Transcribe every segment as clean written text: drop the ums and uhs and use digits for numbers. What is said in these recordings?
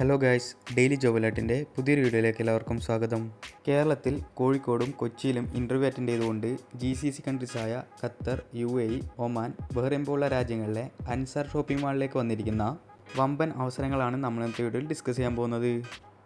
Hello guys, daily job അലേർട്ടിൻ്റെ പുതിയൊരു വീഡിയോയിലേക്ക് എല്ലാവർക്കും സ്വാഗതം. കേരളത്തിൽ കോഴിക്കോടും കൊച്ചിയിലും ഇൻ്റർവ്യൂ അറ്റൻഡ് ചെയ്തുകൊണ്ട് GCC കൺട്രീസായ ഖത്തർ, UAE, ഒമാൻ, ബഹ്റൈൻ പോലുള്ള രാജ്യങ്ങളിലെ അൻസാർ ഷോപ്പിംഗ് മാളിലേക്ക് വന്നിരിക്കുന്ന വമ്പൻ അവസരങ്ങളാണ് നമ്മൾ ഇന്നത്തെ വീഡിയോയിൽ ഡിസ്കസ് ചെയ്യാൻ പോകുന്നത്.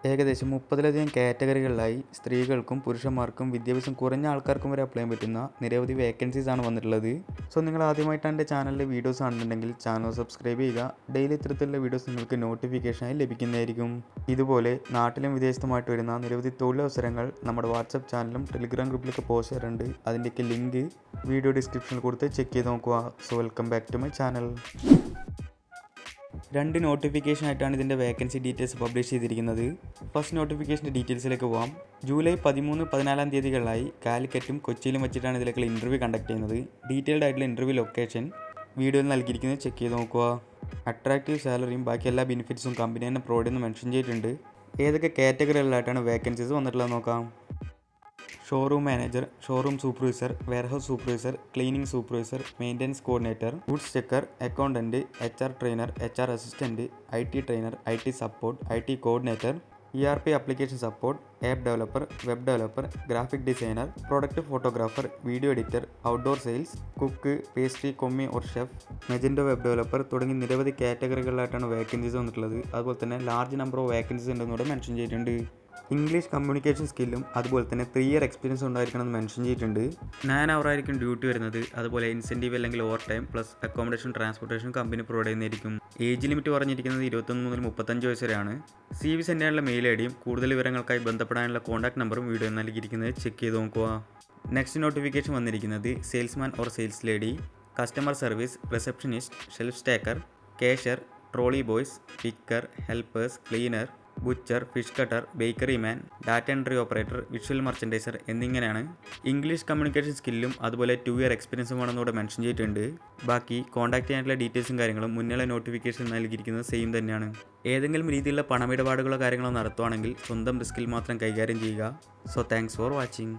ഏകദേശം 30ലധികം കാറ്റഗറികളിലായി സ്ത്രീകൾക്കും പുരുഷന്മാർക്കും വിദ്യാഭ്യാസം കുറഞ്ഞ ആൾക്കാർക്കും വരെ അപ്ലൈ ചെയ്യാൻ പറ്റുന്ന നിരവധി വേക്കൻസീസ് ആണ് വന്നിട്ടുള്ളത്. സോ നിങ്ങൾ ആദ്യമായിട്ടാണ് എൻ്റെ ചാനലിലെ വീഡിയോസ് കാണുന്നുണ്ടെങ്കിൽ ചാനൽ സബ്സ്ക്രൈബ് ചെയ്യുക. ഡെയിലി ഇത്തരത്തിലുള്ള വീഡിയോസ് നിങ്ങൾക്ക് നോട്ടിഫിക്കേഷനായി ലഭിക്കുന്നതായിരിക്കും. ഇതുപോലെ നാട്ടിലും വിദേശത്തുമായിട്ട് വരുന്ന നിരവധി തൊഴിലവസരങ്ങൾ നമ്മുടെ വാട്സപ്പ് ചാനലും ടെലിഗ്രാം ഗ്രൂപ്പിലൊക്കെ പോസ്റ്റ് ചെയ്യാറുണ്ട്. അതിൻ്റെയൊക്കെ ലിങ്ക് വീഡിയോ ഡിസ്ക്രിപ്ഷനിൽ കൊടുത്ത് ചെക്ക് ചെയ്ത് നോക്കുക. So welcome back to my channel. 2 നോട്ടിഫിക്കേഷനായിട്ടാണ് ഇതിൻ്റെ വേക്കൻസി ഡീറ്റെയിൽസ് പബ്ലിഷ് ചെയ്തിരിക്കുന്നത്. ഫസ്റ്റ് നോട്ടിഫിക്കേഷൻ്റെ ഡീറ്റെയിൽസിലേക്ക് പോകാം. ജൂലൈ 13-14 തീയതികളിലായി കാലിക്കറ്റും കൊച്ചിയിലും വെച്ചിട്ടാണ് ഇതിലേക്കുള്ള ഇൻ്റർവ്യൂ കണ്ടക്ട് ചെയ്യുന്നത്. ഡീറ്റെയിൽഡ് ആയിട്ടുള്ള ഇൻ്റർവ്യൂ ലൊക്കേഷൻ വീഡിയോയിൽ നൽകിയിരിക്കുന്നത് ചെക്ക് ചെയ്ത് നോക്കുക. അട്രാക്റ്റീവ് സാലറിയും ബാക്കി എല്ലാ ബെനിഫിറ്റ്സും കമ്പനി തന്നെ പ്രൊവൈഡ് ചെയ്യുന്ന മെൻഷൻ ചെയ്തിട്ടുണ്ട്. ഏതൊക്കെ കാറ്റഗറികളിലായിട്ടാണ് വേക്കൻസീസ് വന്നിട്ടുള്ളത് നോക്കാം. Showroom manager, showroom supervisor, warehouse supervisor, cleaning supervisor, maintenance coordinator, goods checker, accountant, HR trainer, HR assistant, IT trainer, IT support, IT coordinator, ERP application support, app developer, web developer, graphic designer, product photographer, video editor, outdoor sales, cook, pastry, commis or chef, Magento web developer തുടങ്ങി നിരവധി കാറ്റഗറികളിലായിട്ടാണ് vacancies വന്നിട്ടുള്ളത്. അതുപോലെ തന്നെ large number of vacancies ഉണ്ടെന്നൂടെ mention ചെയ്തിട്ടുണ്ട്. English communication സ്കില്ലും അതുപോലെ തന്നെ 3 ഇയർ എക്സ്പീരിയൻസ് ഉണ്ടായിരിക്കണം എന്ന് മെൻഷൻ ചെയ്തിട്ടുണ്ട്. 9 hour ആയിരിക്കും ഡ്യൂട്ടി വരുന്നത്. അതുപോലെ ഇൻസെൻറ്റീവ് അല്ലെങ്കിൽ over time plus accommodation, transportation company provide ചെയ്യുന്നതായിരിക്കും. ഏജ് ലിമിറ്റ് പറഞ്ഞിരിക്കുന്നത് 21 മുതൽ 35 വയസ്സ് വരെയാണ്. CV സെൻഡ് ചെയ്യാനുള്ള മെയിൽ ഐഡിയും കൂടുതൽ വിവരങ്ങൾക്കായി ബന്ധപ്പെടാനുള്ള കോൺടാക്ട് നമ്പറും വീഡിയോ നൽകിയിരിക്കുന്നത് ചെക്ക് ചെയ്ത് നോക്കുക. നെക്സ്റ്റ് നോട്ടിഫിക്കേഷൻ വന്നിരിക്കുന്നത് salesman or sales lady, customer service, receptionist, shelf stalker, cashier, trolley boys, picker, helpers, cleaner, butcher, fish cutter, bakery man, data entry operator, visual merchandiser എന്നിങ്ങനെയാണ്. ഇംഗ്ലീഷ് കമ്മ്യൂണിക്കേഷൻ സ്കില്ലും അതുപോലെ 2 year എക്സ്പീരിയൻസും ആണെന്നൂടെ mention ചെയ്തിട്ടുണ്ട്. ബാക്കി contact ചെയ്യാനുള്ള ഡീറ്റെയിൽസും കാര്യങ്ങളും മുന്നിലെ നോട്ടിഫിക്കേഷൻ നൽകിയിരിക്കുന്നത് സെയിം തന്നെയാണ്. ഏതെങ്കിലും രീതിയിലുള്ള പണമിടപാടുകളോ കാര്യങ്ങളോ നടത്തുവാണെങ്കിൽ സ്വന്തം റിസ്കിൽ മാത്രം കൈകാര്യം ചെയ്യുക. So thanks for watching.